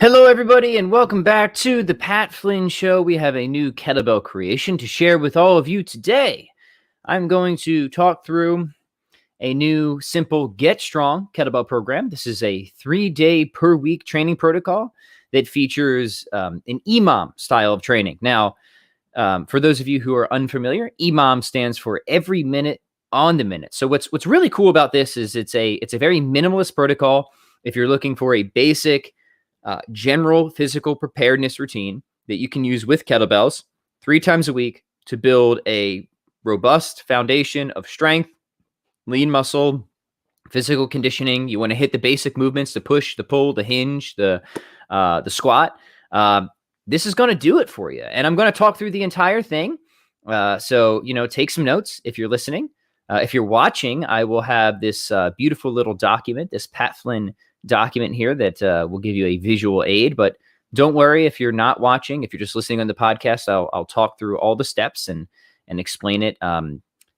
Hello, everybody, and welcome back to the Pat Flynn Show. We have a new kettlebell creation to share with all of you today. I'm going to talk through a new simple Get Strong kettlebell program. This is a 3-day per week training protocol that features an EMOM style of training. Now, for those of you who are unfamiliar, EMOM stands for every minute on the minute. So what's really cool about this is it's a very minimalist protocol. If you're looking for a basic general physical preparedness routine that you can use with kettlebells 3 times a week to build a robust foundation of strength, lean muscle, physical conditioning. You want to hit the basic movements, the push, the pull, the hinge, the squat. This is going to do it for you. And I'm going to talk through the entire thing. So, take some notes if you're listening. If you're watching, I will have this beautiful little document, this Pat Flynn document here that will give you a visual aid. But don't worry if you're not watching. If you're just listening on the podcast, I'll talk through all the steps and explain it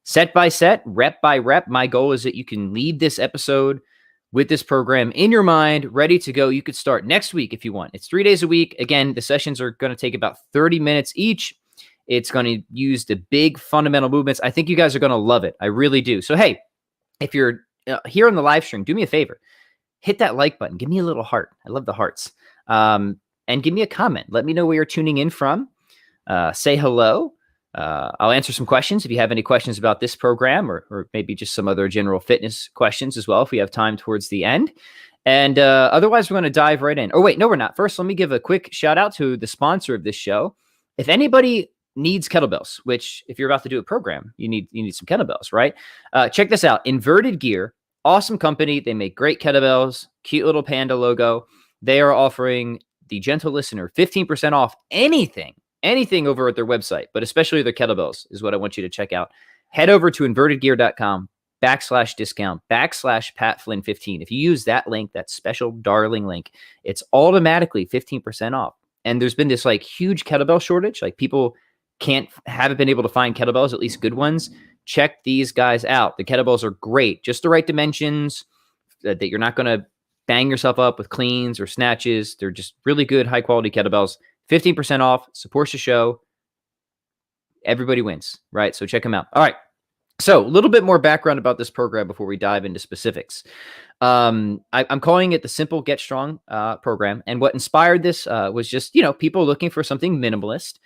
set by set, rep by rep. My goal is that you can leave this episode with this program in your mind, ready to go. You could start next week if you want. It's 3 days a week. Again, the sessions are going to take about 30 minutes each. It's going to use the big fundamental movements. I think you guys are going to love it. I really do. So, hey, if you're here on the live stream, do me a favor. Hit that like button. Give me a little heart. I love the hearts. And give me a comment. Let me know where you're tuning in from. Say hello. I'll answer some questions if you have any questions about this program or maybe just some other general fitness questions as well if we have time towards the end. And otherwise, we're going to dive right in. Oh, wait, no, we're not. First, let me give a quick shout out to the sponsor of this show. If anybody needs kettlebells, which if you're about to do a program, you need some kettlebells, right? Check this out. Inverted Gear. Awesome company. They make great kettlebells, cute little panda logo. They are offering the gentle listener 15% off anything over at their website, but especially their kettlebells is what I want you to check out. Head over to invertedgear.com/discount/PatFlynn15. If you use that link, that special darling link, it's automatically 15% off. And there's been this huge kettlebell shortage. People haven't been able to find kettlebells, at least good ones. Check these guys out. The kettlebells are great, just the right dimensions that you're not going to bang yourself up with cleans or snatches. They're just really good, high quality kettlebells. 15% off, supports the show. Everybody wins, right? So check them out. All right. So a little bit more background about this program before we dive into specifics. I'm calling it the Simple Get Strong program. And what inspired this was just, people looking for something minimalist,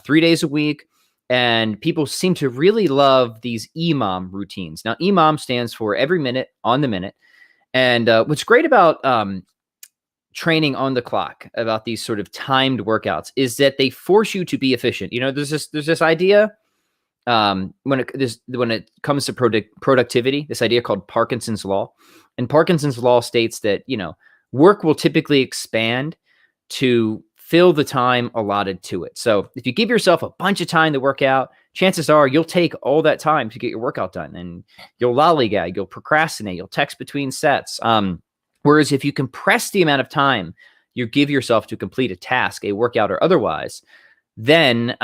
3 days a week. And people seem to really love these EMOM routines. Now, EMOM stands for every minute on the minute. And what's great about training on the clock, about these sort of timed workouts, is that they force you to be efficient. There's this idea when it comes to productivity, this idea called Parkinson's Law. And Parkinson's Law states that, work will typically expand to fill the time allotted to it. So if you give yourself a bunch of time to work out, chances are you'll take all that time to get your workout done, and you'll lollygag, you'll procrastinate, you'll text between sets. Whereas if you compress the amount of time you give yourself to complete a task, a workout or otherwise, then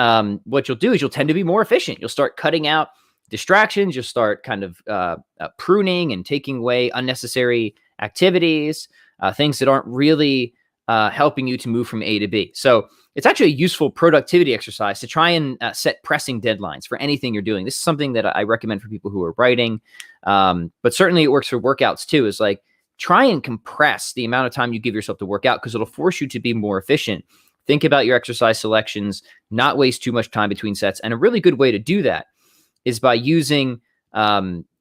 what you'll do is you'll tend to be more efficient. You'll start cutting out distractions. You'll start kind of pruning and taking away unnecessary activities, things that aren't really helping you to move from A to B. So it's actually a useful productivity exercise to try and set pressing deadlines for anything you're doing. This is something that I recommend for people who are writing, but certainly it works for workouts too. Is try and compress the amount of time you give yourself to work out because it'll force you to be more efficient. Think about your exercise selections, not waste too much time between sets. And a really good way to do that is by using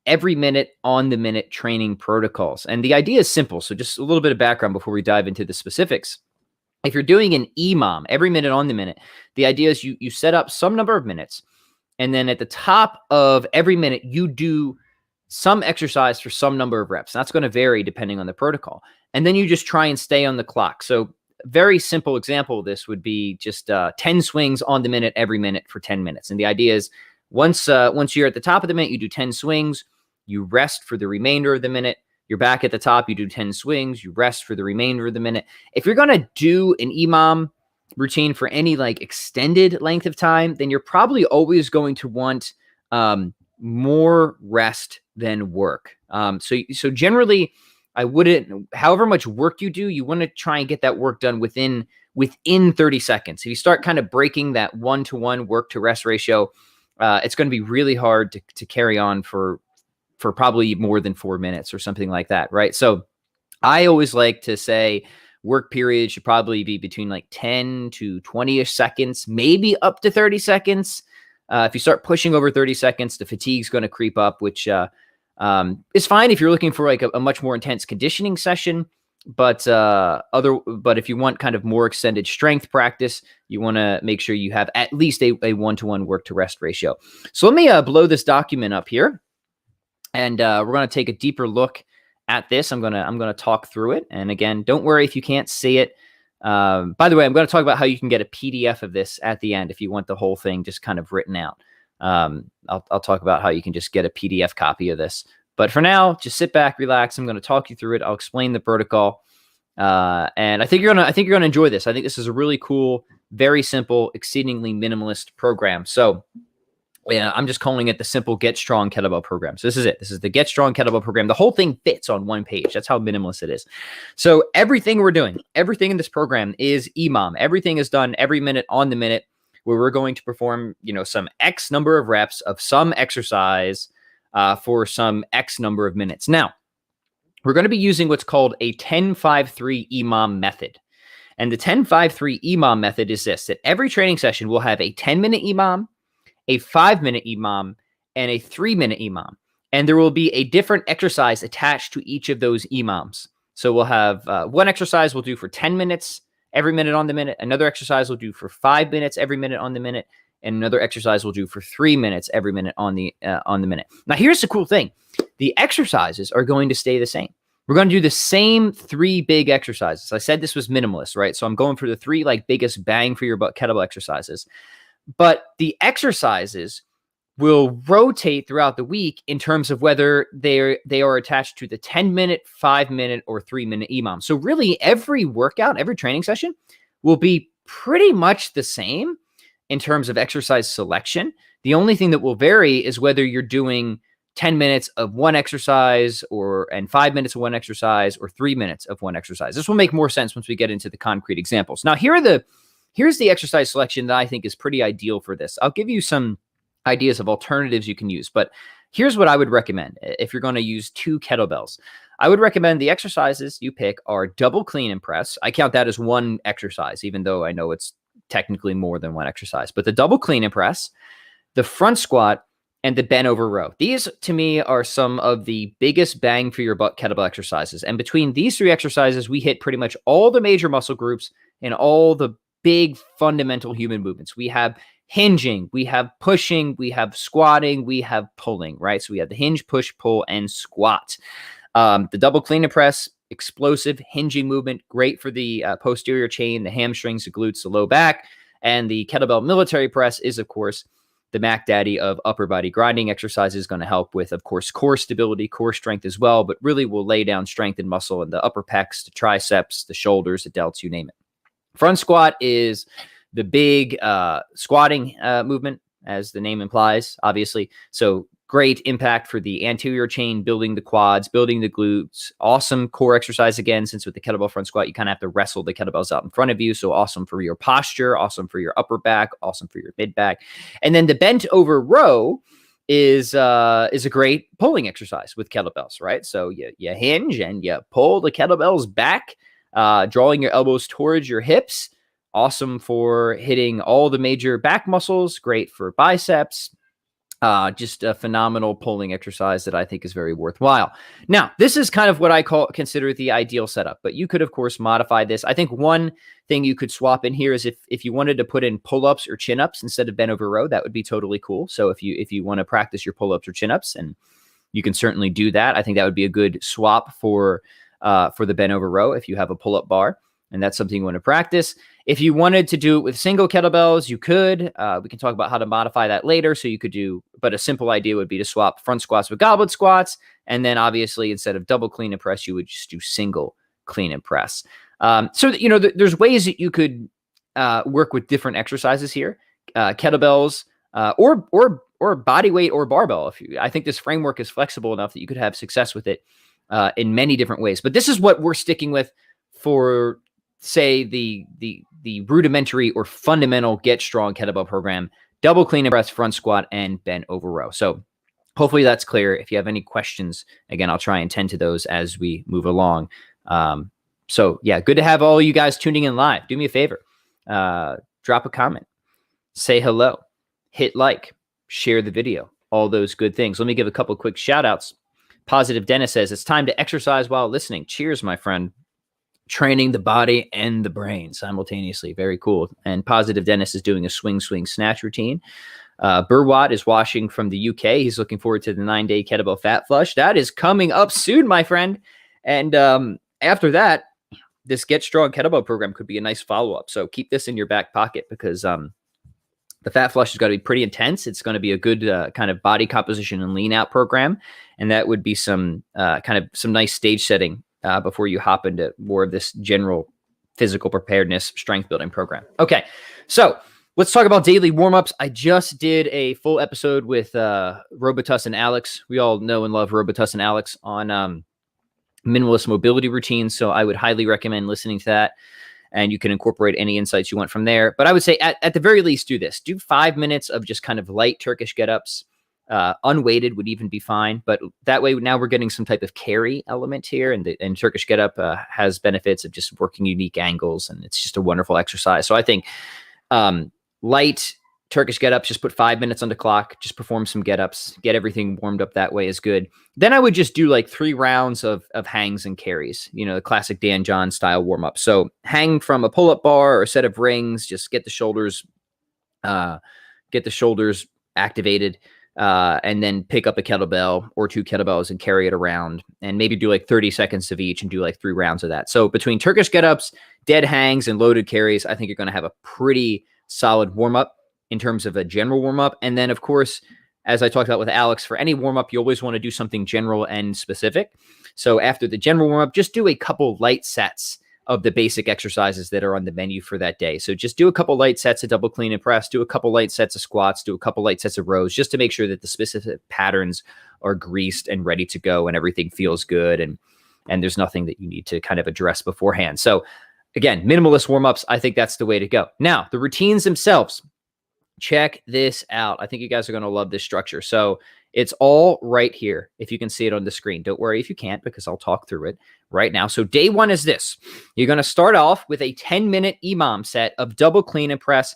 every minute on the minute training protocols. And the idea is simple. So just a little bit of background before we dive into the specifics. If you're doing an EMOM, every minute on the minute, the idea is you set up some number of minutes, and then at the top of every minute, you do some exercise for some number of reps. That's going to vary depending on the protocol. And then you just try and stay on the clock. So very simple example of this would be just 10 swings on the minute every minute for 10 minutes. And the idea is once you're at the top of the minute, you do 10 swings, you rest for the remainder of the minute. You're back at the top, you do 10 swings, you rest for the remainder of the minute. If you're going to do an EMOM routine for any extended length of time, then you're probably always going to want more rest than work. So generally I wouldn't, however much work you do, you want to try and get that work done within 30 seconds. If you start kind of breaking that 1-to-1 work to rest ratio, it's going to be really hard to carry on for probably more than 4 minutes or something like that, right? So I always like to say work period should probably be between like 10 to 20-ish seconds, maybe up to 30 seconds. If you start pushing over 30 seconds, the fatigue's going to creep up, which is fine if you're looking for like a much more intense conditioning session. But if you want kind of more extended strength practice, you want to make sure you have at least a 1-to-1 work to rest ratio. So let me blow this document up here, and we're going to take a deeper look at this. I'm gonna talk through it, and again, don't worry if you can't see it. By the way, I'm going to talk about how you can get a PDF of this at the end if you want the whole thing just kind of written out. I'll talk about how you can just get a PDF copy of this. But for now, just sit back, relax. I'm going to talk you through it. I'll explain the protocol, and I think you're gonna enjoy this. I think this is a really cool, very simple, exceedingly minimalist program. So, yeah, I'm just calling it the simple Get Strong Kettlebell program. So this is it. This is the Get Strong Kettlebell program. The whole thing fits on one page. That's how minimalist it is. So everything we're doing, everything in this program is EMOM. Everything is done every minute on the minute, where we're going to perform, some X number of reps of some exercise for some X number of minutes. Now, we're going to be using what's called a 10-5-3 EMOM method. And the 10-5-3 EMOM method is this: that every training session will have a 10-minute EMOM, a 5-minute EMOM, and a 3-minute EMOM. And there will be a different exercise attached to each of those EMOMs. So we'll have one exercise we'll do for 10 minutes, every minute on the minute. Another exercise we'll do for 5 minutes, every minute on the minute. And another exercise we'll do for 3 minutes, every minute on the minute. Now, here's the cool thing. The exercises are going to stay the same. We're going to do the same 3 big exercises. I said this was minimalist, right? So I'm going for the 3 biggest bang for your buck kettlebell exercises. But the exercises will rotate throughout the week in terms of whether they are attached to the 10-minute, 5-minute, or 3-minute EMOM. So really, every workout, every training session will be pretty much the same in terms of exercise selection. The only thing that will vary is whether you're doing 10 minutes of one exercise and 5 minutes of one exercise or 3 minutes of one exercise. This will make more sense once we get into the concrete examples. Now, here's the exercise selection that I think is pretty ideal for this. I'll give you some ideas of alternatives you can use, but here's what I would recommend if you're going to use 2 kettlebells. I would recommend the exercises you pick are double clean and press. I count that as one exercise, even though I know it's technically more than one exercise. But the double clean and press, the front squat, and the bent over row. These, to me, are some of the biggest bang for your buck kettlebell exercises. And between these 3 exercises, we hit pretty much all the major muscle groups and all the big fundamental human movements. We have hinging, we have pushing, we have squatting, we have pulling, right? So we have the hinge, push, pull, and squat. The double clean and press, explosive hinging movement, great for the posterior chain, the hamstrings, the glutes, the low back. And the kettlebell military press is, of course, the Mac Daddy of upper body grinding exercises, going to help with, of course, core stability, core strength as well, but really will lay down strength and muscle in the upper pecs, the triceps, the shoulders, the delts, you name it. Front squat is the big squatting movement, as the name implies, obviously. So great impact for the anterior chain, building the quads, building the glutes. Awesome core exercise again, since with the kettlebell front squat, you kind of have to wrestle the kettlebells out in front of you. So awesome for your posture, awesome for your upper back, awesome for your mid back. And then the bent over row is a great pulling exercise with kettlebells, right? So you hinge and you pull the kettlebells back, drawing your elbows towards your hips. Awesome for hitting all the major back muscles, great for biceps. Just a phenomenal pulling exercise that I think is very worthwhile. Now, this is kind of what I consider the ideal setup, but you could, of course, modify this. I think one thing you could swap in here is if you wanted to put in pull-ups or chin-ups instead of bent over row, that would be totally cool. So if you want to practice your pull-ups or chin-ups, and you can certainly do that, I think that would be a good swap for the bent over row if you have a pull-up bar. And that's something you want to practice. If you wanted to do it with single kettlebells, you could. We can talk about how to modify that later. So you could do, but a simple idea would be to swap front squats with goblet squats. And then obviously, instead of double clean and press, you would just do single clean and press. There's ways that you could work with different exercises here. Kettlebells or body weight or barbell. I think this framework is flexible enough that you could have success with it. in many different ways. But this is what we're sticking with for, say, the rudimentary or fundamental Get Strong kettlebell program: double clean and press, front squat, and bent over row. So hopefully that's clear. If you have any questions, again, I'll try and tend to those as we move along. So yeah, good to have all you guys tuning in live. Do me a favor, drop a comment, say hello, hit like, share the video, all those good things. Let me give a couple quick shout outs. Positive Dennis says, it's time to exercise while listening. Cheers, my friend. Training the body and the brain simultaneously. Very cool. And Positive Dennis is doing a swing snatch routine. Burwad is watching from the UK. He's looking forward to the 9-day kettlebell fat flush. That is coming up soon, my friend. And after that, this Get Strong kettlebell program could be a nice follow-up. So keep this in your back pocket, because the fat flush has got to be pretty intense. It's going to be a good kind of body composition and lean out program. And that would be some some nice stage setting before you hop into more of this general physical preparedness, strength building program. Okay, so let's talk about daily warm-ups. I just did a full episode with Robitus and Alex. We all know and love Robitus and Alex on minimalist mobility routines. So I would highly recommend listening to that, and you can incorporate any insights you want from there. But I would say at the very least, do this. Do 5 minutes of just kind of light Turkish get-ups. Unweighted would even be fine, but that way now we're getting some type of carry element here, and Turkish get up has benefits of just working unique angles, and it's just a wonderful exercise. So I think light Turkish get ups, just put 5 minutes on the clock, just perform some get ups, get everything warmed up that way is good. Then I would just do like 3 rounds of hangs and carries, the classic Dan John style warm up. So hang from a pull up bar or a set of rings, just get the shoulders activated. And then pick up a kettlebell or 2 kettlebells and carry it around, and maybe do like 30 seconds of each and do like 3 rounds of that. So between Turkish get-ups, dead hangs, and loaded carries, I think you're going to have a pretty solid warm-up in terms of a general warm-up. And then, of course, as I talked about with Alex, for any warm-up, you always want to do something general and specific. So after the general warm-up, just do a couple light sets of the basic exercises that are on the menu for that day. So just do a couple light sets of double clean and press, do a couple light sets of squats, do a couple light sets of rows, just to make sure that the specific patterns are greased and ready to go and everything feels good, and there's nothing that you need to kind of address beforehand. So again, minimalist warm-ups, I think that's the way to go. Now, the routines themselves, check this out. I think you guys are going to love this structure. So it's all right here, if you can see it on the screen. Don't worry if you can't, because I'll talk through it right now. So day 1 is this. You're going to start off with a 10-minute EMOM set of double clean and press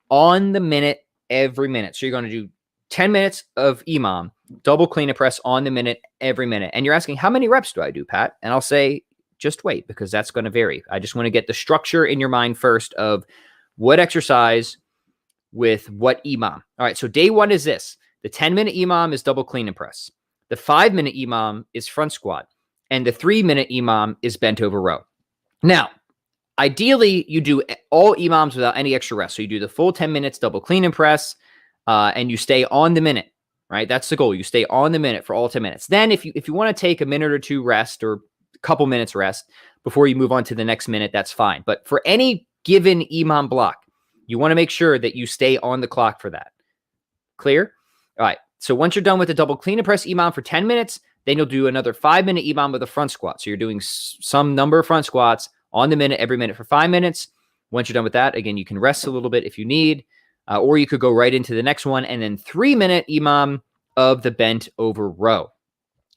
on the minute every minute. So you're going to do 10 minutes of EMOM, double clean and press on the minute every minute. And you're asking, how many reps do I do, Pat? And I'll say, just wait, because that's going to vary. I just want to get the structure in your mind first of what exercise with what EMOM. All right, so day 1 is this. The 10-minute EMOM is double clean and press. The 5-minute EMOM is front squat. And the 3-minute EMOM is bent over row. Now, ideally, you do all EMOMs without any extra rest. So you do the full 10 minutes double clean and press, and you stay on the minute, right? That's the goal. You stay on the minute for all 10 minutes. Then if you want to take a minute or 2 rest, or a couple minutes rest before you move on to the next minute, that's fine. But for any given EMOM block, you want to make sure that you stay on the clock for that. Clear? All right. So once you're done with the double clean and press EMOM for 10 minutes, then you'll do another 5-minute EMOM with a front squat. So you're doing some number of front squats on the minute, every minute for 5 minutes. Once you're done with that, again, you can rest a little bit if you need, or you could go right into the next one, and then 3-minute EMOM of the bent over row.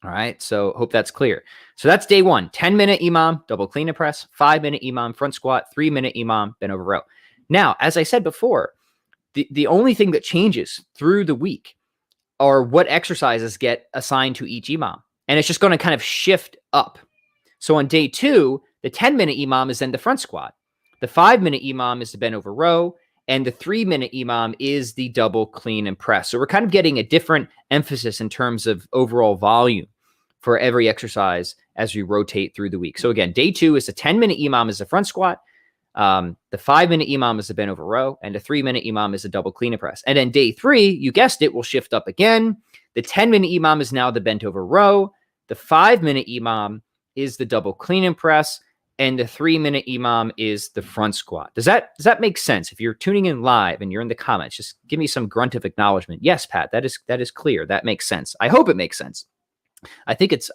All right. So hope that's clear. So that's day 1, 10-minute EMOM, double clean and press, 5-minute EMOM, front squat, 3-minute EMOM, bent over row. Now, as I said before, the only thing that changes through the week are what exercises get assigned to each EMOM. And it's just going to kind of shift up. So on day 2, the 10-minute EMOM is then the front squat. The 5-minute EMOM is the bent over row. And the 3-minute EMOM is the double clean and press. So we're kind of getting a different emphasis in terms of overall volume for every exercise as we rotate through the week. So again, day 2 is the 10-minute EMOM is the front squat. The 5-minute EMOM is the bent over row, and the 3-minute EMOM is a double clean and press. And then day 3, you guessed it, will shift up again. The 10-minute EMOM is now the bent over row. The 5-minute EMOM is the double clean and press, and the 3-minute EMOM is the front squat. Does that make sense? If you're tuning in live and you're in the comments, just give me some grunt of acknowledgement. Yes, Pat, that is clear. That makes sense. I hope it makes sense. I think it's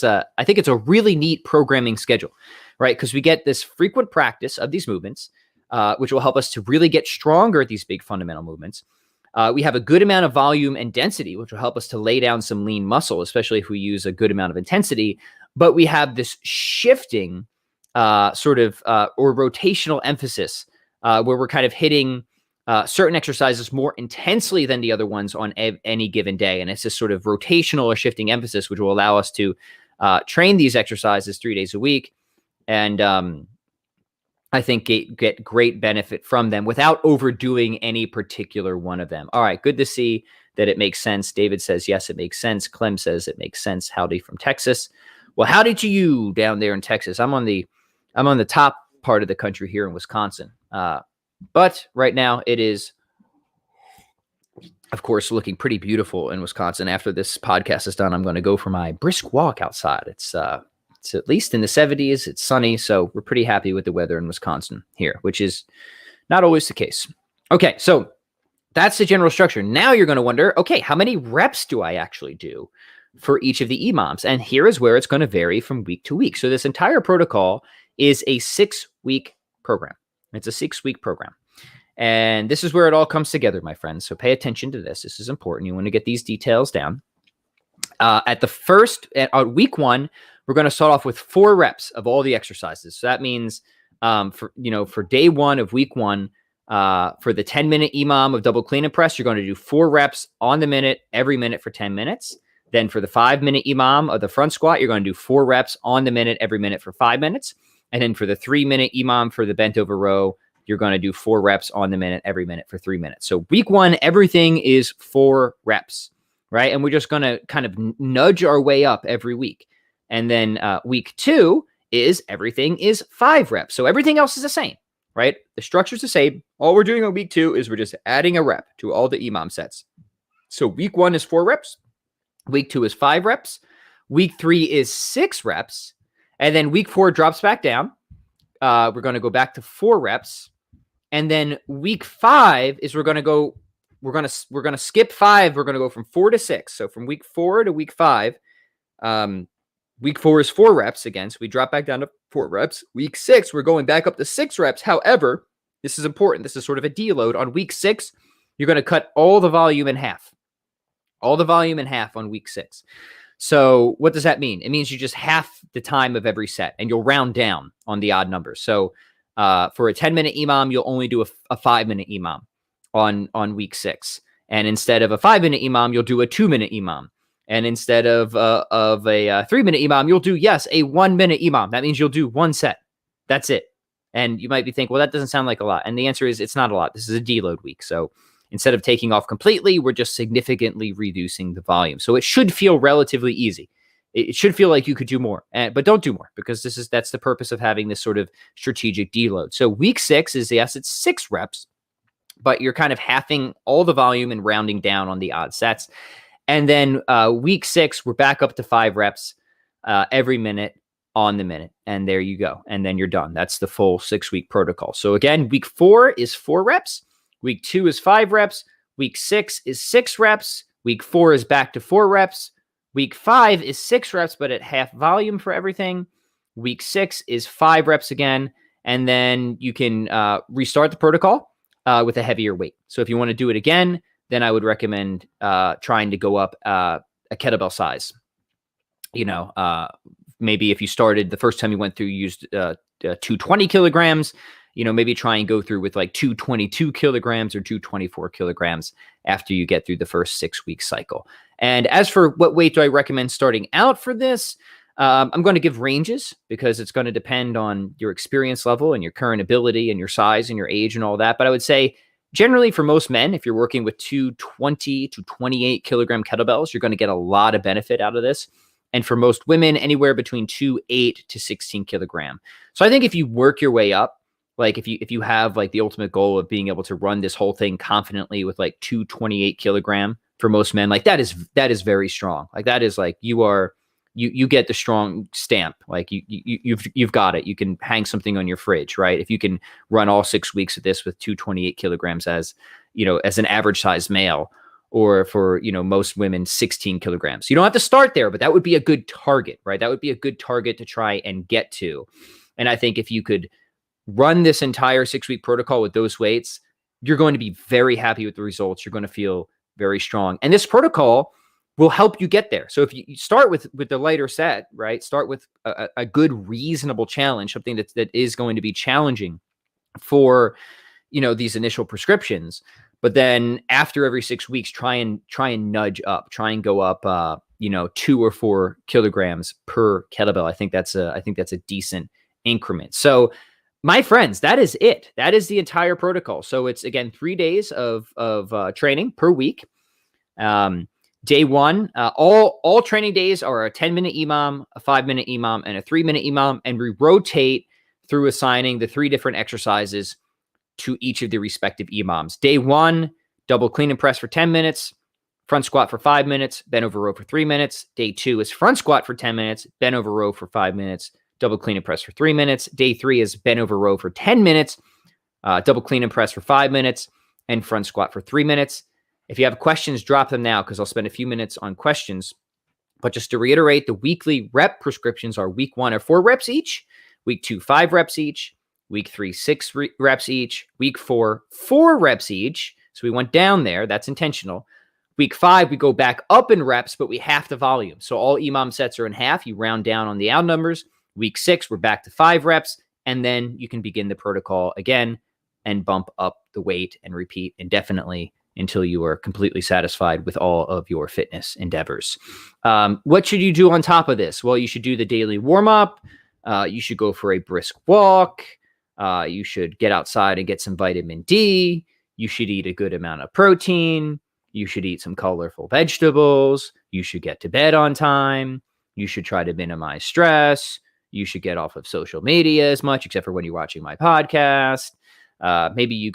a really neat programming schedule, right? Because we get this frequent practice of these movements, which will help us to really get stronger at these big fundamental movements. We have a good amount of volume and density, which will help us to lay down some lean muscle, especially if we use a good amount of intensity. But we have this shifting or rotational emphasis where we're kind of hitting certain exercises more intensely than the other ones on any given day. And it's this sort of rotational or shifting emphasis, which will allow us to train these exercises 3 days a week. And I think get great benefit from them without overdoing any particular one of them. All right, good to see that it makes sense. David says, yes, it makes sense. Clem says it makes sense. Howdy from Texas. Well, howdy to you down there in Texas. I'm on the top part of the country here in Wisconsin. But right now it is, of course, looking pretty beautiful in Wisconsin. After this podcast is done, I'm going to go for my brisk walk outside. It's at least in the 70s. It's sunny, so we're pretty happy with the weather in Wisconsin here, which is not always the case. Okay, so that's the general structure. Now you're going to wonder, okay, how many reps do I actually do for each of the EMOMs? And here is where it's going to vary from week to week. So this entire protocol is a 6-week program. It's a 6-week program. And this is where it all comes together, my friends. So pay attention to this. This is important. You want to get these details down. At week 1, we're going to start off with 4 reps of all the exercises. So that means for day 1 of week 1, for the 10-minute EMOM of double clean and press, you're going to do 4 reps on the minute, every minute for 10 minutes. Then for the 5-minute EMOM of the front squat, you're going to do 4 reps on the minute, every minute for 5 minutes. And then for the 3-minute EMOM for the bent over row, you're going to do 4 reps on the minute, every minute for 3 minutes. So week 1, everything is 4 reps, right? And we're just going to kind of nudge our way up every week. And then week 2 is everything is 5 reps. So everything else is the same, right? The structure's the same. All we're doing on week 2 is we're just adding a rep to all the EMOM sets. So week 1 is 4 reps. Week 2 is 5 reps. Week 3 is 6 reps. And then week 4 drops back down. We're going to go back to 4 reps. And then week 5 is we're going to skip 5. We're going to go from 4 to 6. So from week 4 to week 5, week 4 is 4 reps again. So we drop back down to 4 reps. Week 6, we're going back up to 6 reps. However, this is important. This is sort of a deload. On week 6, you're going to cut all the volume in half. All the volume in half on week 6. So what does that mean? It means you just half the time of every set, and you'll round down on the odd numbers. So for a 10-minute EMOM, you'll only do a 5-minute EMOM on week 6. And instead of a 5-minute EMOM, you'll do a 2-minute EMOM. And instead of a 3-minute EMOM, you'll do, yes, a 1-minute EMOM. That means you'll do 1 set. That's it. And you might be thinking, well, that doesn't sound like a lot. And the answer is it's not a lot. This is a deload week. So instead of taking off completely, we're just significantly reducing the volume. So it should feel relatively easy. It should feel like you could do more, but don't do more, because that's the purpose of having this sort of strategic deload. So week 6 is, yes, it's 6 reps, but you're kind of halving all the volume and rounding down on the odd sets. And then week 6, we're back up to 5 reps every minute on the minute. And there you go. And then you're done. That's the full 6-week protocol. So again, week 4 is 4 reps. Week 2 is 5 reps. Week 6 is 6 reps. Week 4 is back to 4 reps. Week 5 is 6 reps, but at half volume for everything. Week 6 is 5 reps again. And then you can restart the protocol with a heavier weight. So if you want to do it again, then I would recommend trying to go up a kettlebell size. Maybe if you started the first time you went through, you used 220 kilograms, maybe try and go through with like 222 kilograms or 224 kilograms after you get through the first 6-week cycle. And as for what weight do I recommend starting out for this, I'm going to give ranges because it's going to depend on your experience level and your current ability and your size and your age and all that. But I would say generally for most men, if you're working with 220 to 28 kilogram kettlebells, you're going to get a lot of benefit out of this. And for most women, anywhere between 8 to 16 kilogram. So I think if you work your way up, like if you have like the ultimate goal of being able to run this whole thing confidently with like 228 kilogram for most men, like that is very strong. Like that is like you get the strong stamp. Like you've got it. You can hang something on your fridge, right? If you can run all 6 weeks of this with 228 kilograms as an average size male, or for, most women, 16 kilograms. You don't have to start there, but that would be a good target, right? That would be a good target to try and get to. And I think if you could run this entire 6-week protocol with those weights, you're going to be very happy with the results. You're going to feel very strong. And this protocol will help you get there. So if you start with the lighter set, right? Start with a good, reasonable challenge, something that is going to be challenging for, these initial prescriptions. But then after every 6 weeks, try and nudge up, try and go up, 2 or 4 kilograms per kettlebell. I think that's a decent increment. So my friends, that is it. That is the entire protocol. So it's, again, 3 days of training per week. Day one, all training days are a 10-minute EMOM, a 5-minute EMOM, and a 3-minute EMOM, and we rotate through assigning the 3 different exercises to each of the respective EMOMs. Day one, double clean and press for 10 minutes, front squat for 5 minutes, bent over row for 3 minutes. Day two is front squat for 10 minutes, bent over row for 5 minutes, double clean and press for 3 minutes. Day three is bent over row for 10 minutes, double clean and press for 5 minutes, and front squat for 3 minutes. If you have questions, drop them now because I'll spend a few minutes on questions. But just to reiterate, the weekly rep prescriptions are week 1 are 4 reps each, week 2, 5 reps each, week 3, 6 reps each, week 4, 4 reps each. So we went down there. That's intentional. Week 5, we go back up in reps, but we half the volume. So all EMOM sets are in half. You round down on the odd numbers. Week 6, we're back to 5 reps. And then you can begin the protocol again and bump up the weight and repeat indefinitely until you are completely satisfied with all of your fitness endeavors. What should you do on top of this? Well, you should do the daily warm-up. You should go for a brisk walk. You should get outside and get some vitamin D. You should eat a good amount of protein. You should eat some colorful vegetables. You should get to bed on time. You should try to minimize stress. You should get off of social media as much, except for when you're watching my podcast. Maybe you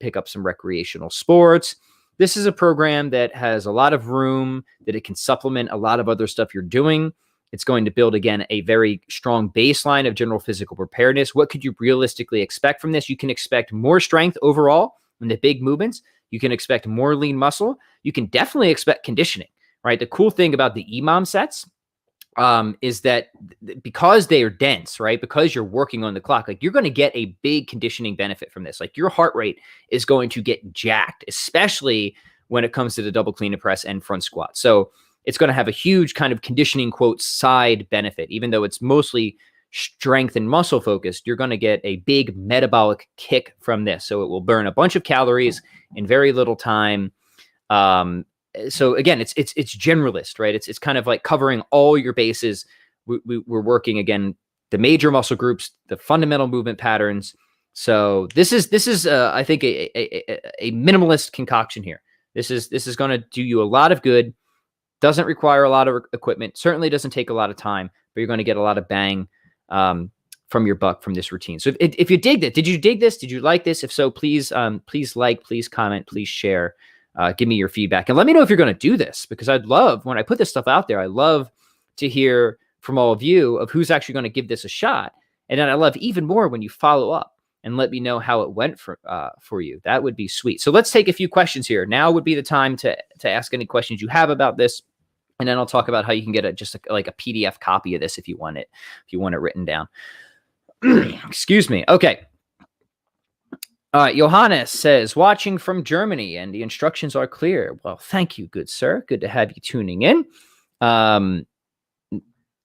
pick up some recreational sports. This is a program that has a lot of room, that it can supplement a lot of other stuff you're doing. It's going to build, again, a very strong baseline of general physical preparedness. What could you realistically expect from this? You can expect more strength overall in the big movements. You can expect more lean muscle. You can definitely expect conditioning, right? The cool thing about the EMOM sets is that because they are dense, right? Because you're working on the clock, like you're going to get a big conditioning benefit from this. Like your heart rate is going to get jacked, especially when it comes to the double clean and press and front squat. So it's going to have a huge kind of conditioning, quote, side benefit. Even though it's mostly strength and muscle focused, you're going to get a big metabolic kick from this. So it will burn a bunch of calories in very little time. So again, it's generalist, right? It's kind of like covering all your bases. We're working, again, the major muscle groups, the fundamental movement patterns. So this is I think a minimalist concoction here. This is going to do you a lot of good. Doesn't require a lot of equipment. Certainly doesn't take a lot of time, but you're going to get a lot of bang from your buck from this routine. So if you dig it, did you dig this? Did you like this? If so, please like, please comment, please share. Give me your feedback and let me know if you're going to do this, because I'd love, when I put this stuff out there, I love to hear from all of you of who's actually going to give this a shot. And then I love even more when you follow up and let me know how it went for you. That would be sweet. So let's take a few questions here. Now would be the time to ask any questions you have about this. And then I'll talk about how you can get a PDF copy of this if you want it written down. Excuse me. Okay. Johannes says, watching from Germany and the instructions are clear. Well, thank you, good sir. Good to have you tuning in.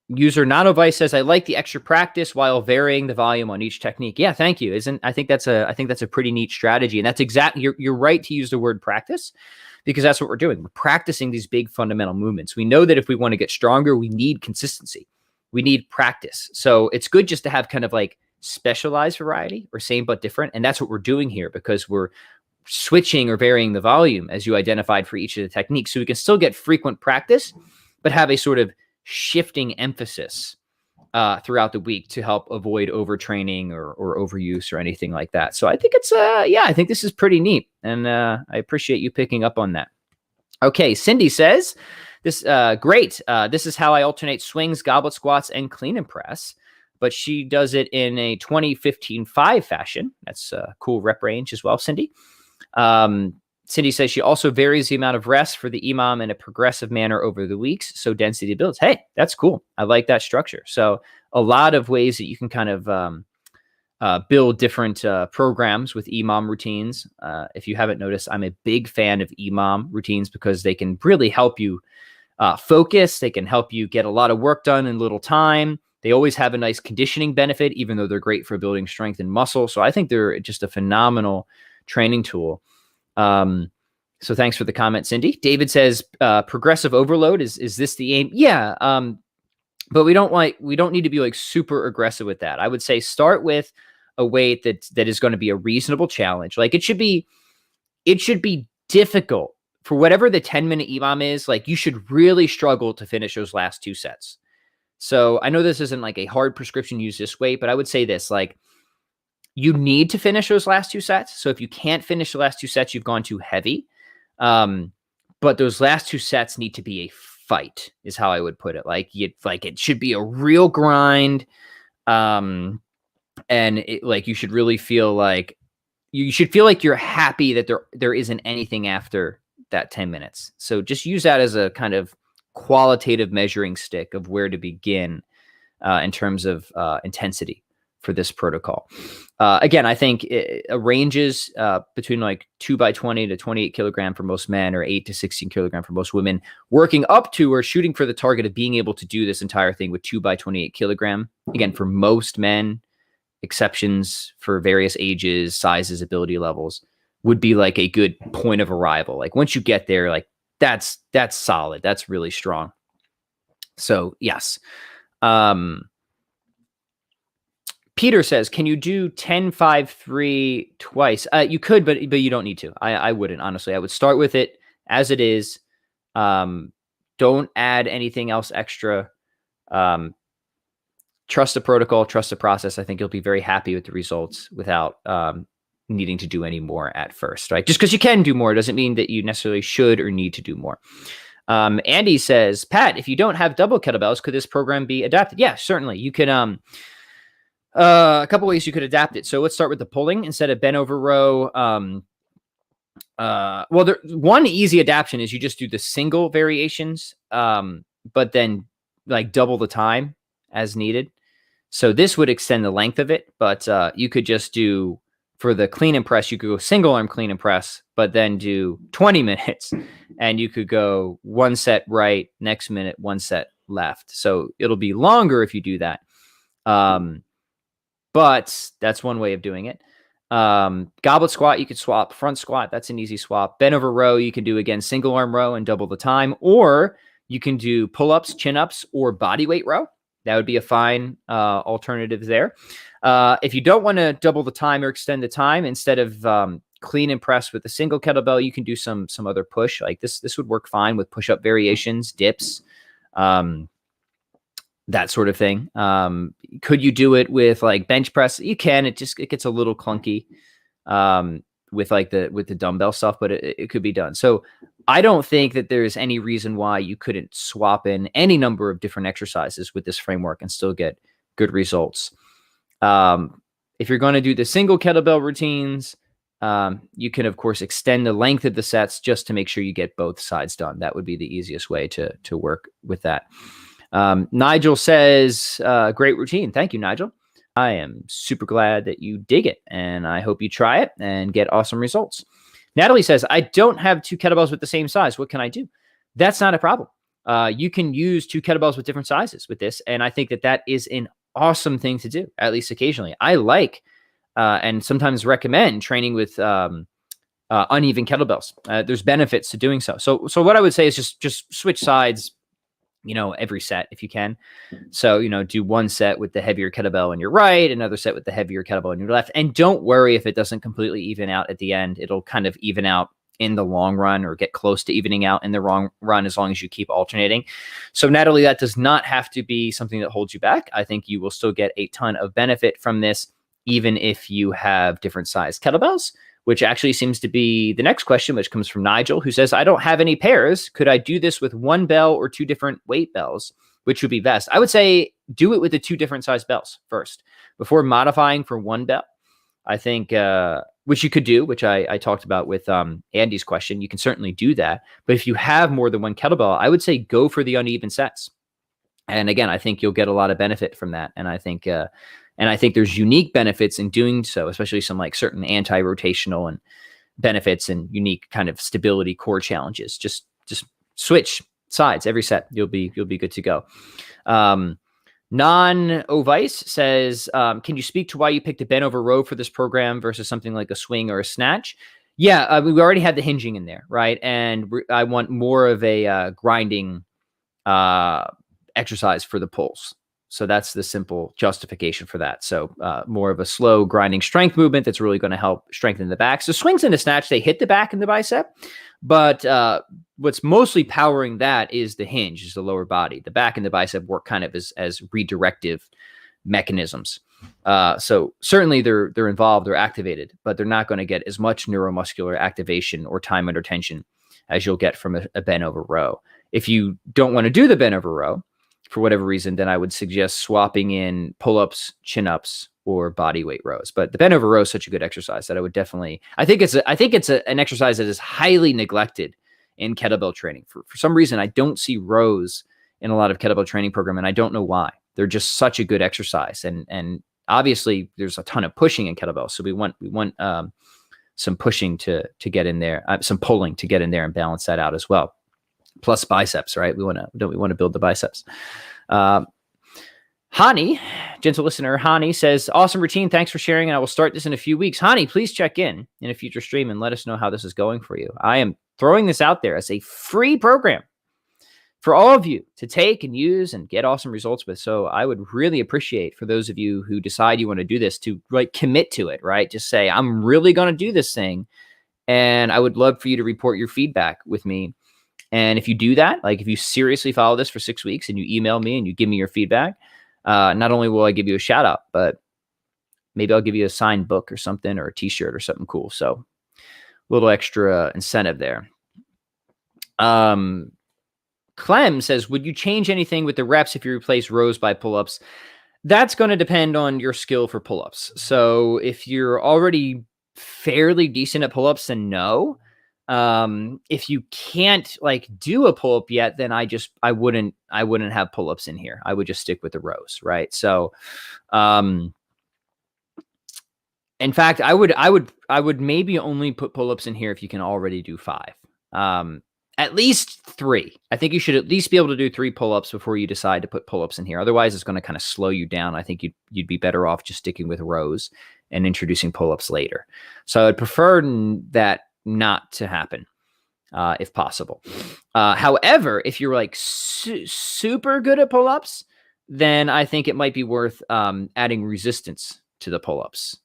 User Nanovice says, I like the extra practice while varying the volume on each technique. Yeah, thank you. I think that's a pretty neat strategy. And that's exactly, you're right to use the word practice, because that's what we're doing. We're practicing these big fundamental movements. We know that if we want to get stronger, we need consistency. We need practice. So it's good just to have kind of like specialized variety, or same but different. And that's what we're doing here, because we're switching or varying the volume as you identified for each of the techniques. So we can still get frequent practice, but have a sort of shifting emphasis throughout the week to help avoid overtraining or overuse or anything like that. So I think I think this is pretty neat. And I appreciate you picking up on that. Okay. Cindy says, this great. This is how I alternate swings, goblet squats, and clean and press. But she does it in a 20-15-5 fashion. That's a cool rep range as well, Cindy. Cindy says she also varies the amount of rest for the EMOM in a progressive manner over the weeks, so density builds. Hey, that's cool. I like that structure. So a lot of ways that you can kind of build different programs with EMOM routines. If you haven't noticed, I'm a big fan of EMOM routines because they can really help you focus. They can help you get a lot of work done in little time. They always have a nice conditioning benefit, even though they're great for building strength and muscle. So I think they're just a phenomenal training tool. So thanks for the comment, Cindy. David says progressive overload. Is this the aim? Yeah. But we don't need to be like super aggressive with that. I would say start with a weight that is going to be a reasonable challenge. Like it should be difficult for whatever the 10-minute EMOM is. Like you should really struggle to finish those last 2 sets. So I know this isn't like a hard prescription, use this weight, but I would say this, like you need to finish those last 2 sets. So if you can't finish the last 2 sets, you've gone too heavy. But those last 2 sets need to be a fight is how I would put it. Like it should be a real grind. And you should really feel like you're happy that there isn't anything after that 10 minutes. So just use that as a kind of qualitative measuring stick of where to begin in terms of intensity for this protocol. Again, I think it ranges between like 2x20 to 28 kilogram for most men, or 8 to 16 kilogram for most women, working up to or shooting for the target of being able to do this entire thing with 2x28 kilogram. Again, for most men, exceptions for various ages, sizes, ability levels, would be like a good point of arrival. Like once you get there, like that's solid. That's really strong. So yes. Peter says, can you do 10-5-3 twice? You could, but you don't need to. I wouldn't, honestly. I would start with it as it is. Don't add anything else extra. Trust the protocol, trust the process. I think you'll be very happy with the results without needing to do any more at first, right? Just because you can do more doesn't mean that you necessarily should or need to do more. Andy says, Pat, if you don't have double kettlebells, could this program be adapted? Yeah, certainly. You can, a couple ways you could adapt it. So let's start with the pulling instead of bent over row. One easy adaptation is you just do the single variations, but then like double the time as needed. So this would extend the length of it, but you could just do, for the clean and press, you could go single arm clean and press, but then do 20 minutes, and you could go 1 set right, next minute, 1 set left. So it'll be longer if you do that. But that's one way of doing it. Goblet squat, you could swap. Front squat, that's an easy swap. Bent over row, you can do, again, single arm row and double the time, or you can do pull-ups, chin-ups, or body weight row. That would be a fine alternative there. If you don't want to double the time or extend the time, instead of clean and press with a single kettlebell, you can do some other push. Like this would work fine with push-up variations, dips, that sort of thing. Could you do it with like bench press? You can. It gets a little clunky with the dumbbell stuff, but it could be done. So I don't think that there's any reason why you couldn't swap in any number of different exercises with this framework and still get good results. If you're going to do the single kettlebell routines, you can, of course, extend the length of the sets just to make sure you get both sides done. That would be the easiest way to work with that. Nigel says, great routine. Thank you, Nigel. I am super glad that you dig it, and I hope you try it and get awesome results. Natalie says, I don't have 2 kettlebells with the same size. What can I do? That's not a problem. You can use 2 kettlebells with different sizes with this, and I think that is an awesome thing to do, at least occasionally. I like and sometimes recommend training with uneven kettlebells. There's benefits to doing so. So what I would say is just switch sides, every set if you can. So, do 1 set with the heavier kettlebell on your right, another set with the heavier kettlebell on your left. And don't worry if it doesn't completely even out at the end. It'll kind of even out in the long run, or get close to evening out in the long run, as long as you keep alternating. So Natalie, that does not have to be something that holds you back. I think you will still get a ton of benefit from this, even if you have different size kettlebells, which actually seems to be the next question, which comes from Nigel, who says, I don't have any pairs. Could I do this with 1 bell or 2 different weight bells? Which would be best? I would say do it with the 2 different size bells first before modifying for 1 bell. I think which you could do, which I talked about with Andy's question. You can certainly do that. But if you have more than one kettlebell, I would say go for the uneven sets. And again, I think you'll get a lot of benefit from that. And I think there's unique benefits in doing so, especially some like certain anti-rotational and benefits and unique kind of stability core challenges. Just switch sides every set. You'll be good to go. Non-Ovice says, can you speak to why you picked a bent over row for this program versus something like a swing or a snatch? Yeah, we already had the hinging in there, right? And I want more of a grinding exercise for the pulls. So that's the simple justification for that. So more of a slow grinding strength movement that's really going to help strengthen the back. So swings and a snatch, they hit the back and the bicep, but what's mostly powering that is the hinge, is the lower body. The back and the bicep work kind of as redirective mechanisms. So certainly they're involved, they're activated, but they're not going to get as much neuromuscular activation or time under tension as you'll get from a bent over row. If you don't want to do the bent over row, for whatever reason, then I would suggest swapping in pull-ups, chin-ups, or body weight rows. But the bent over row is such a good exercise that I would definitely. I think it's an exercise that is highly neglected in kettlebell training. For some reason, I don't see rows in a lot of kettlebell training program, and I don't know why. They're just such a good exercise, and obviously there's a ton of pushing in kettlebell, so we want some pushing to get in there, some pulling to get in there and balance that out as well. Plus biceps, right? We want to build the biceps. Hani, gentle listener, Hani says, awesome routine. Thanks for sharing. And I will start this in a few weeks. Hani, please check in a future stream and let us know how this is going for you. I am throwing this out there as a free program for all of you to take and use and get awesome results with. So I would really appreciate for those of you who decide you want to do this to like commit to it, right? Just say, I'm really going to do this thing. And I would love for you to report your feedback with me. And if you do that, like if you seriously follow this for 6 weeks and you email me and you give me your feedback, not only will I give you a shout out, but maybe I'll give you a signed book or something, or a t-shirt or something cool. So a little extra incentive there. Clem says, would you change anything with the reps if you replace rows by pull-ups? That's going to depend on your skill for pull-ups. So if you're already fairly decent at pull-ups, then no. If you can't like do a pull-up yet, then I wouldn't have pull-ups in here. I would just stick with the rows. Right. So, in fact, I would maybe only put pull-ups in here if you can already do 5. At least 3. I think you should at least be able to do 3 pull-ups before you decide to put pull-ups in here. Otherwise it's going to kind of slow you down. I think you'd be better off just sticking with rows and introducing pull-ups later. So I'd prefer that not to happen, if possible. However, if you're like super good at pull-ups, then I think it might be worth adding resistance to the pull-ups,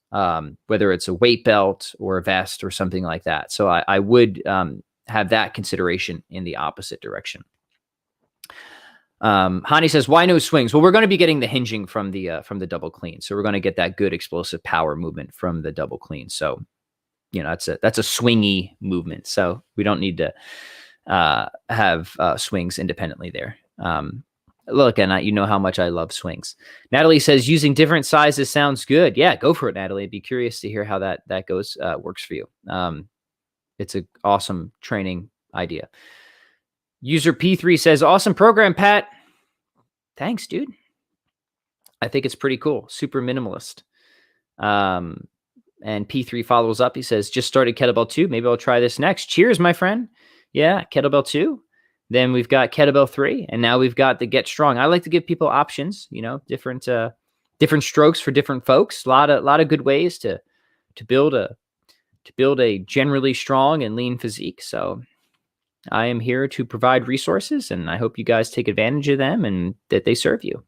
whether it's a weight belt or a vest or something like that. So I would have that consideration in the opposite direction. Hani says, why no swings? Well, we're going to be getting the hinging from the double clean. So we're going to get that good explosive power movement from the double clean. So that's a swingy movement. So we don't need to have swings independently there. Look, and you know how much I love swings. Natalie says, using different sizes sounds good. Yeah, go for it, Natalie. I'd be curious to hear how that goes, works for you. It's an awesome training idea. User P3 says, awesome program, Pat. Thanks, dude. I think it's pretty cool. Super minimalist. And P3 follows up. He says, just started Kettlebell 2. Maybe I'll try this next. Cheers, my friend. Yeah, Kettlebell 2. Then we've got Kettlebell 3. And now we've got the Get Strong. I like to give people options, different strokes for different folks. A lot of good ways to build a generally strong and lean physique. So I am here to provide resources, and I hope you guys take advantage of them and that they serve you.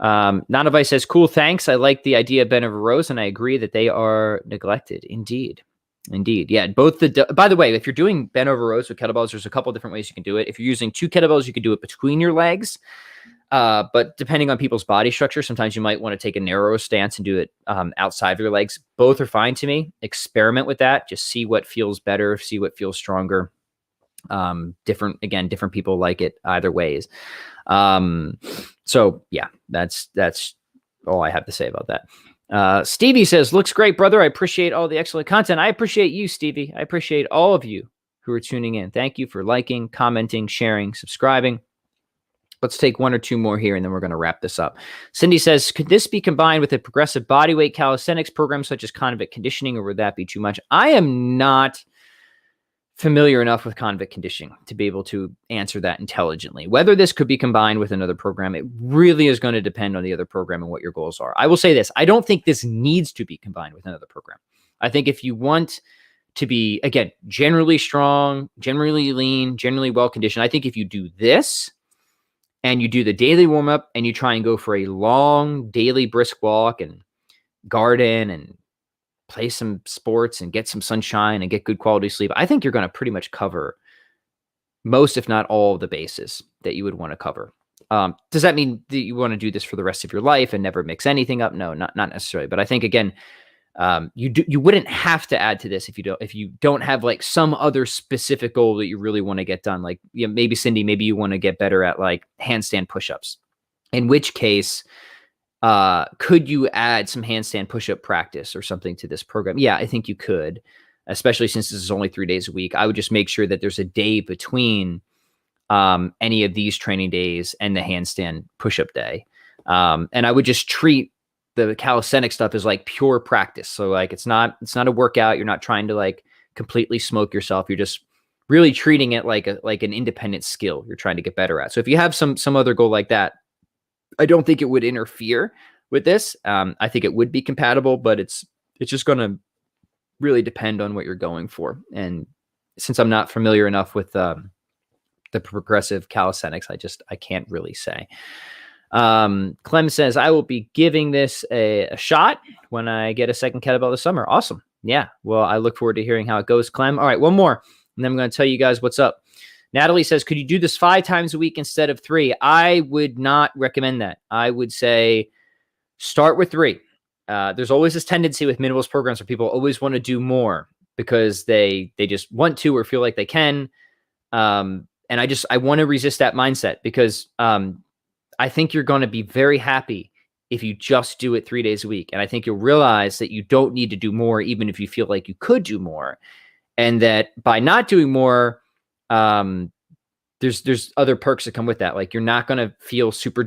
Nanavi says, cool, thanks. I like the idea of bent over rows, and I agree that they are neglected. Indeed. Yeah, by the way, if you're doing bent over rows with kettlebells, there's a couple different ways you can do it. If you're using 2 kettlebells, you can do it between your legs. But depending on people's body structure, sometimes you might want to take a narrower stance and do it outside of your legs. Both are fine to me. Experiment with that. Just see what feels better, see what feels stronger. Different people like it either ways. So yeah, that's all I have to say about that. Stevie says, looks great, brother. I appreciate all the excellent content. I appreciate you, Stevie. I appreciate all of you who are tuning in. Thank you for liking, commenting, sharing, subscribing. Let's take one or two more here, and then we're going to wrap this up. Cindy says, could this be combined with a progressive bodyweight calisthenics program such as convict conditioning, or would that be too much? I am not familiar enough with convict conditioning to be able to answer that intelligently. Whether this could be combined with another program, it really is going to depend on the other program and what your goals are. I will say this. I don't think this needs to be combined with another program. I think if you want to be, again, generally strong, generally lean, generally well-conditioned, I think if you do this, and you do the daily warm-up and you try and go for a long daily brisk walk and garden and play some sports and get some sunshine and get good quality sleep, I think you're going to pretty much cover most, if not all, of the bases that you would want to cover. Does that mean that you want to do this for the rest of your life and never mix anything up? No, not necessarily. But I think, again, you wouldn't have to add to this if you don't have like some other specific goal that you really want to get done. Like, maybe Cindy, maybe you want to get better at like handstand push-ups, in which case, could you add some handstand push-up practice or something to this program? Yeah, I think you could, especially since this is only 3 days a week. I would just make sure that there's a day between any of these training days and the handstand push-up day. And I would just treat the calisthenic stuff is like pure practice. So like, it's not a workout. You're not trying to like completely smoke yourself. You're just really treating it like an independent skill you're trying to get better at. So if you have some other goal like that, I don't think it would interfere with this. I think it would be compatible, but it's just going to really depend on what you're going for. And since I'm not familiar enough with the progressive calisthenics, I can't really say. Clem says, I will be giving this a shot when I get a second kettlebell this summer. Awesome. Yeah. Well, I look forward to hearing how it goes, Clem. All right, one more, and then I'm going to tell you guys what's up. Natalie says, could you do this 5 times a week instead of 3? I would not recommend that. I would say start with 3. There's always this tendency with minimalist programs where people always want to do more because they just want to or feel like they can. And I want to resist that mindset because I think you're going to be very happy if you just do it 3 days a week. And I think you'll realize that you don't need to do more, even if you feel like you could do more. And that by not doing more, there's other perks that come with that. Like, you're not going to feel super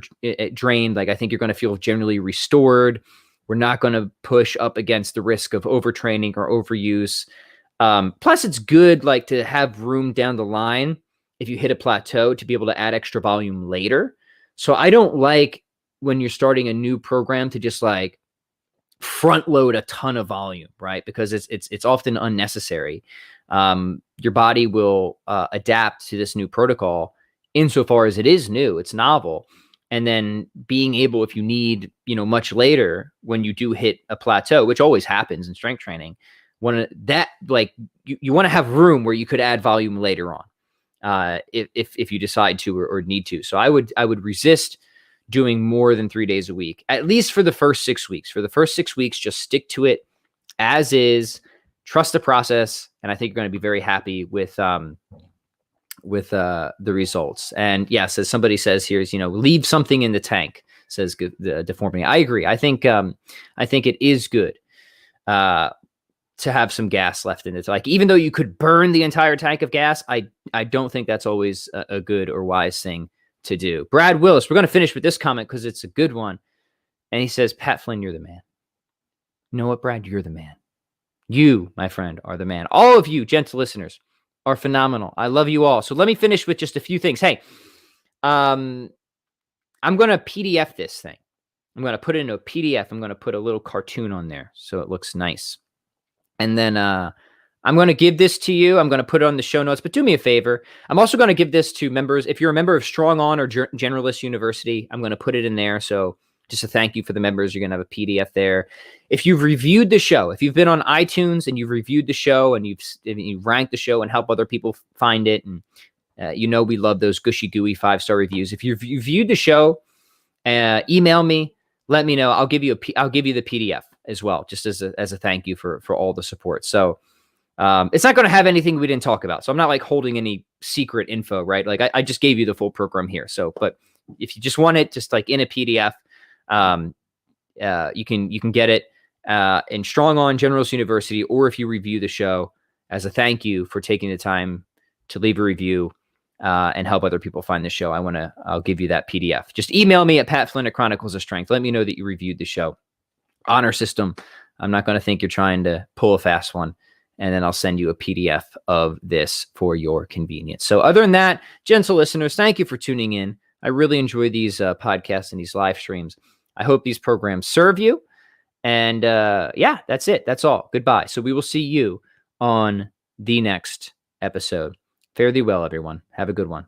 drained. Like, I think you're going to feel generally restored. We're not going to push up against the risk of overtraining or overuse. Plus, it's good like to have room down the line if you hit a plateau to be able to add extra volume later. So I don't like when you're starting a new program to just like front load a ton of volume, right? Because it's often unnecessary. Your body will adapt to this new protocol insofar as it is new, it's novel. And then being able, if you need, much later when you do hit a plateau, which always happens in strength training, you want to have room where you could add volume later on. If you decide to or need to. So I would resist doing more than 3 days a week, at least for the first 6 weeks. For the first 6 weeks, just stick to it as is, trust the process, and I think you're going to be very happy with the results. And yes, as somebody says here, is leave something in the tank, says the Deformity. I agree. I think it is good to have some gas left in it. Like, even though you could burn the entire tank of gas, I don't think that's always a good or wise thing to do. Brad Willis, we're going to finish with this comment because it's a good one. And he says, Pat Flynn, you're the man. You know what, Brad? You're the man. You, my friend, are the man. All of you, gentle listeners, are phenomenal. I love you all. So let me finish with just a few things. Hey, I'm going to PDF this thing. I'm going to put it into a PDF. I'm going to put a little cartoon on there so it looks nice. And then I'm going to give this to you. I'm going to put it on the show notes, but do me a favor. I'm also going to give this to members. If you're a member of Strong On or Generalist University, I'm going to put it in there. So just a thank you for the members. You're going to have a PDF there. If you've reviewed the show, if you've been on iTunes and you've reviewed the show and you've ranked the show and help other people find it, and we love those gushy gooey 5-star reviews. If you've reviewed the show, email me, let me know. I'll give you the PDF as well, just as a thank you for all the support. So it's not going to have anything we didn't talk about. So I'm not like holding any secret info, right? Like I just gave you the full program here. So, but if you just want it, just like in a PDF, You can get it in Strong On Generals University, or if you review the show as a thank you for taking the time to leave a review and help other people find the show. I'll give you that PDF. Just email me at patflynn@chroniclesofstrength. Let me know that you reviewed the show. Honor system. I'm not going to think you're trying to pull a fast one. And then I'll send you a PDF of this for your convenience. So other than that, gentle listeners, thank you for tuning in. I really enjoy these podcasts and these live streams. I hope these programs serve you. And yeah, that's it. That's all. Goodbye. So we will see you on the next episode. Fare thee well, everyone. Have a good one.